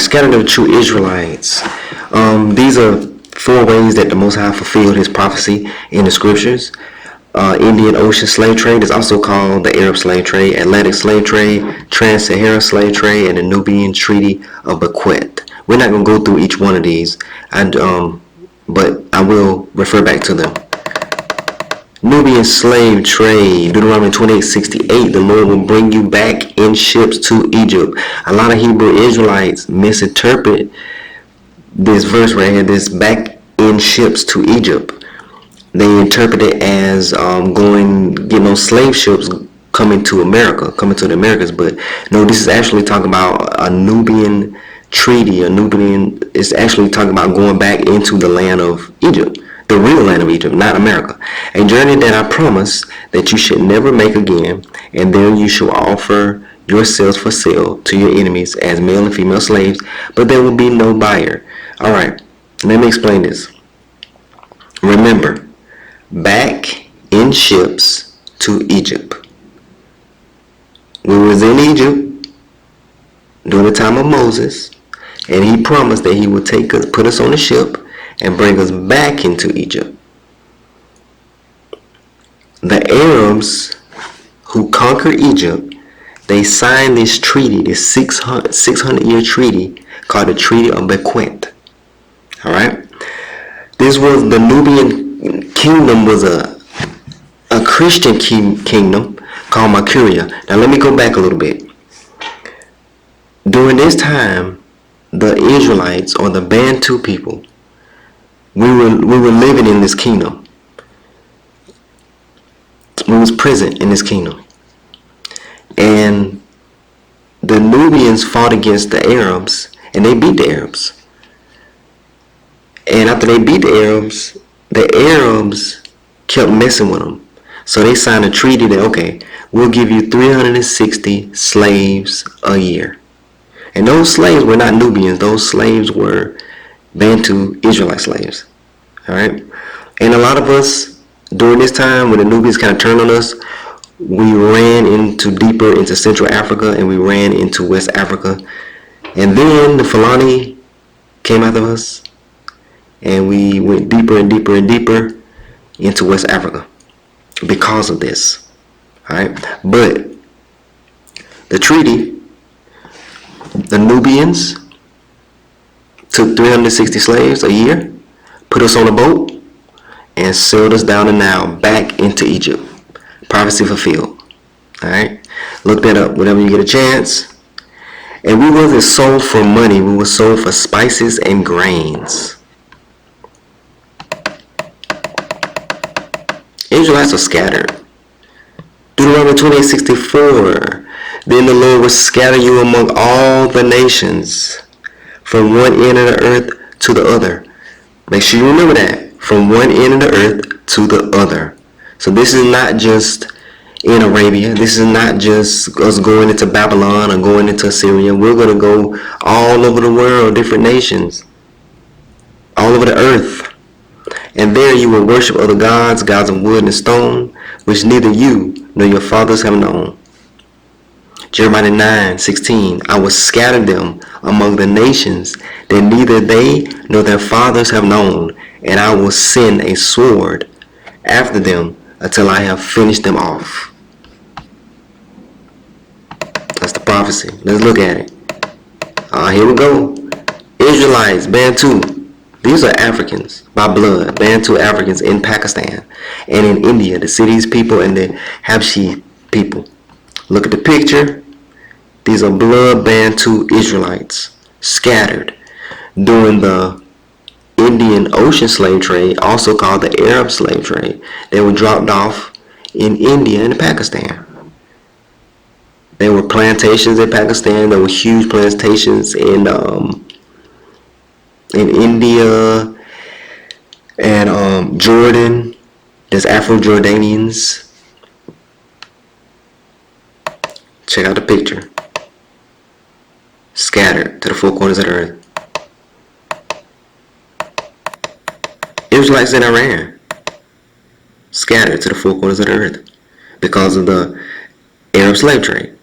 right, scattered the true Israelites. These are 4 ways that the Most High fulfilled His prophecy in the scriptures. Indian Ocean slave trade is also called the Arab slave trade, Atlantic slave trade, Trans-Saharan slave trade, and the Nubian Treaty of Bequet. We're not going to go through each one of these, but I will refer back to them. Nubian slave trade, Deuteronomy 28:68, the Lord will bring you back in ships to Egypt. A lot of Hebrew Israelites misinterpret this verse right here, this back in ships to Egypt. They interpret it as getting on slave ships coming to America, coming to the Americas. But no, this is actually talking about a Nubian treaty. It's actually talking about going back into the land of Egypt, the real land of Egypt, not America. A journey that I promise that you should never make again, and there you shall offer yourselves for sale to your enemies as male and female slaves, but there will be no buyer. All right, let me explain this. Remember, back in ships to Egypt. We was in Egypt during the time of Moses, and he promised that he would put us on a ship and bring us back into Egypt. The Arabs who conquered Egypt, they signed this treaty, this 600-year treaty called the Treaty of Bequet. All right, this was the Nubian kingdom, was a Christian kingdom called Mercuria. Now let me go back a little bit. During this time, the Israelites, or the Bantu people, we were living in this kingdom. We was present in this kingdom, and the Nubians fought against the Arabs, and they beat the Arabs. And after they beat the Arabs kept messing with them. So they signed a treaty that, okay, we'll give you 360 slaves a year. And those slaves were not Nubians. Those slaves were Bantu Israelite slaves. All right. And a lot of us, during this time when the Nubians kind of turned on us, we ran deeper into Central Africa, and we ran into West Africa. And then the Fulani came after us, and we went deeper and deeper and deeper into West Africa because of this. All right. But the treaty, the Nubians took 360 slaves a year, put us on a boat, and sailed us down the Nile back into Egypt. Prophecy fulfilled. All right. Look that up whenever you get a chance. And we wasn't sold for money. We were sold for spices and grains. Israelites are scattered. Deuteronomy 28:64. Then the Lord will scatter you among all the nations, from one end of the earth to the other. Make sure you remember that. From one end of the earth to the other. So this is not just in Arabia. This is not just us going into Babylon or going into Assyria. We're going to go all over the world, different nations, all over the earth. And there you will worship other gods, gods of wood and stone, which neither you nor your fathers have known. Jeremiah 9:16. I will scatter them among the nations that neither they nor their fathers have known, and I will send a sword after them until I have finished them off. That's the prophecy. Let's look at it. Here we go. Israelites, Bantu. These are Africans by blood, Bantu Africans in Pakistan and in India, the Siddhis people and the Habshi people. Look at the picture. These are blood Bantu Israelites scattered during the Indian Ocean slave trade, also called the Arab slave trade. They were dropped off in India and Pakistan. There were plantations in Pakistan. There were huge plantations in India and Jordan. There's Afro-Jordanians. Check out the picture. Scattered to the four corners of the earth. Israelites in Iran. Scattered to the four corners of the earth because of the Arab slave trade.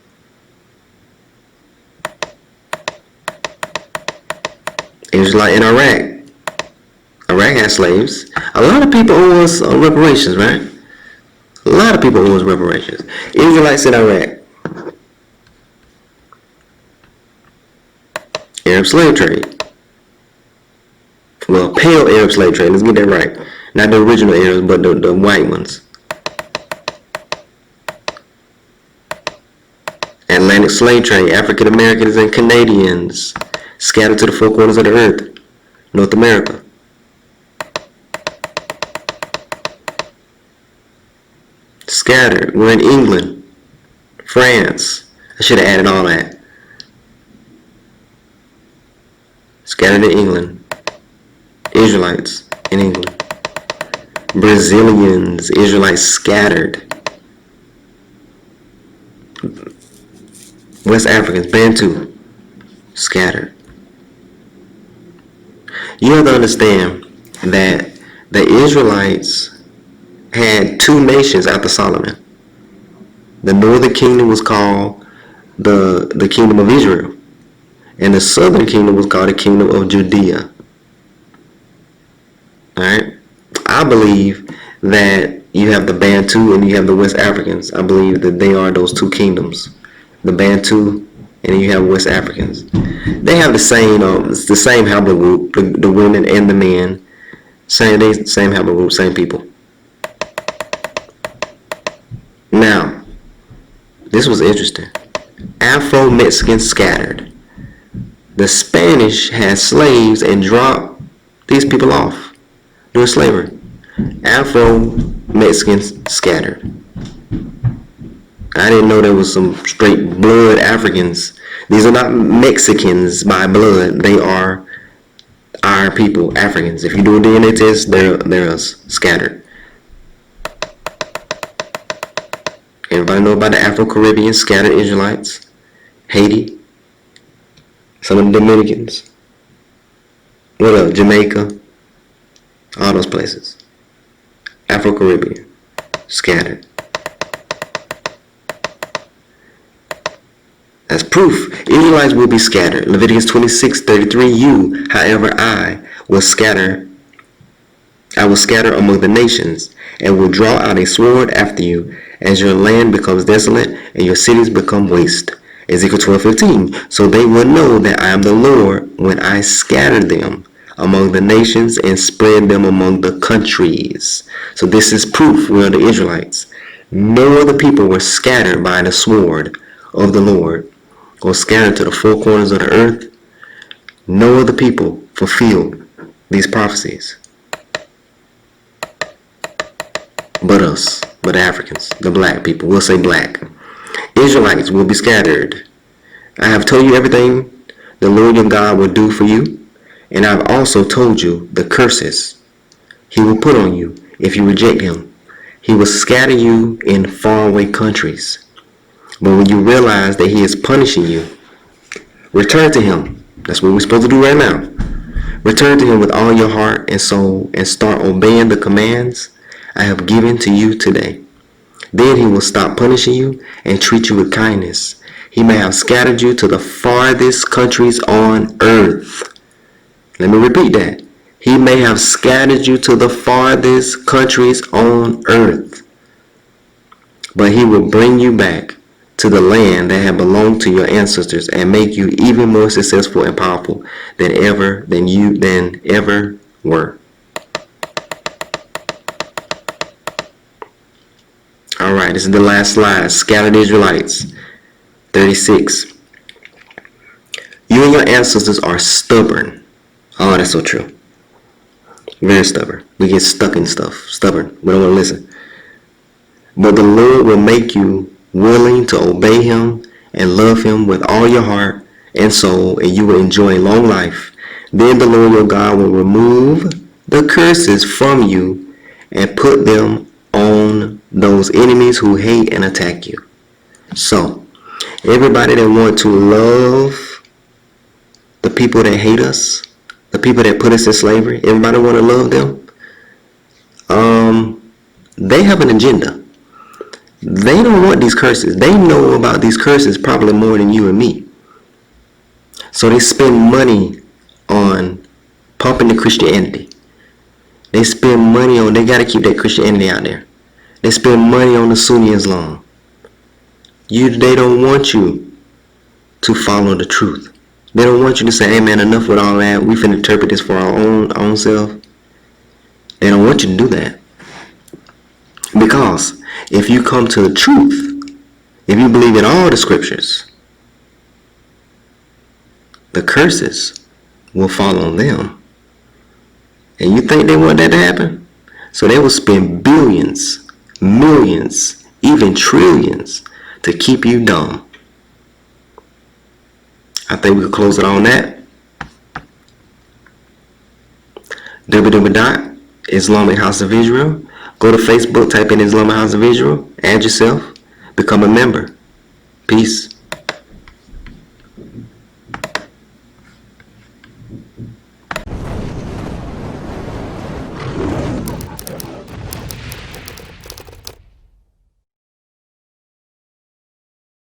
like in Iraq. Iraq had slaves. A lot of people owe us reparations, right? A lot of people owe us reparations. Israelites in Iraq. Arab slave trade. Well, pale Arab slave trade. Let's get that right. Not the original Arabs, but the white ones. Atlantic slave trade. African Americans and Canadians scattered to the four corners of the earth. North America. Scattered. We're in England. France. I should have added all that. Scattered in England. Israelites in England. Brazilians. Israelites scattered. West Africans. Bantu. Scattered. You have to understand that the Israelites had two nations after Solomon. The northern kingdom was called the kingdom of Israel, and the southern kingdom was called the kingdom of Judea. Alright? I believe that you have the Bantu and you have the West Africans. I believe that they are those two kingdoms. The Bantu and you have West Africans. They have the same haplogroup, the women and the men. Same haplogroup, same people. Now, this was interesting. Afro-Mexicans scattered. The Spanish had slaves and dropped these people off during slavery. Afro-Mexicans scattered. I didn't know there was some straight blood Africans. These are not Mexicans by blood. They are our people, Africans. If you do a DNA test, they're us, scattered. Everybody know about the Afro-Caribbean, scattered Israelites, Haiti, some of the Dominicans, what else? Jamaica, all those places. Afro-Caribbean, scattered. As proof, Israelites will be scattered. Leviticus 26:33. You, however, I will scatter among the nations, and will draw out a sword after you, as your land becomes desolate and your cities become waste. Ezekiel 12:15. So they will know that I am the Lord when I scatter them among the nations and spread them among the countries. So this is proof we are the Israelites. No other people were scattered by the sword of the Lord, or scattered to the four corners of the earth. No other people fulfilled these prophecies but us, but the Africans, the black people. We'll say black. Israelites will be scattered. I have told you everything the Lord your God will do for you, and I have also told you the curses he will put on you if you reject him. He will scatter you in faraway countries. But when you realize that he is punishing you, return to him. That's what we're supposed to do right now. Return to him with all your heart and soul and start obeying the commands I have given to you today. Then he will stop punishing you and treat you with kindness. He may have scattered you to the farthest countries on earth. Let me repeat that. He may have scattered you to the farthest countries on earth, but he will bring you back to the land that had belonged to your ancestors and make you even more successful and powerful than ever were. All right, this is the last slide. Scattered Israelites. 36. You and your ancestors are stubborn. Oh, that's so true. Very stubborn. We get stuck in stuff. Stubborn. We don't want to listen. But the Lord will make you willing to obey him and love him with all your heart and soul, and you will enjoy a long life. Then the Lord your God will remove the curses from you and put them on those enemies who hate and attack you. So, everybody that want to love the people that hate us, the people that put us in slavery, everybody want to love them. They have an agenda. They don't want these curses. They know about these curses probably more than you and me. So they spend money on pumping the Christianity. They spend money on, they got to keep that Christianity out there. They spend money on the Sunni Islam. They don't want you to follow the truth. They don't want you to say, hey man, enough with all that. We finna interpret this for our own self. They don't want you to do that. Because if you come to the truth, if you believe in all the scriptures, the curses will fall on them. And you think they want that to happen? So they will spend billions, millions, even trillions to keep you dumb. I think we could close it on that. www.Islamic House of Israel. Go to Facebook, type in Islamic House of Israel, add yourself, become a member. Peace.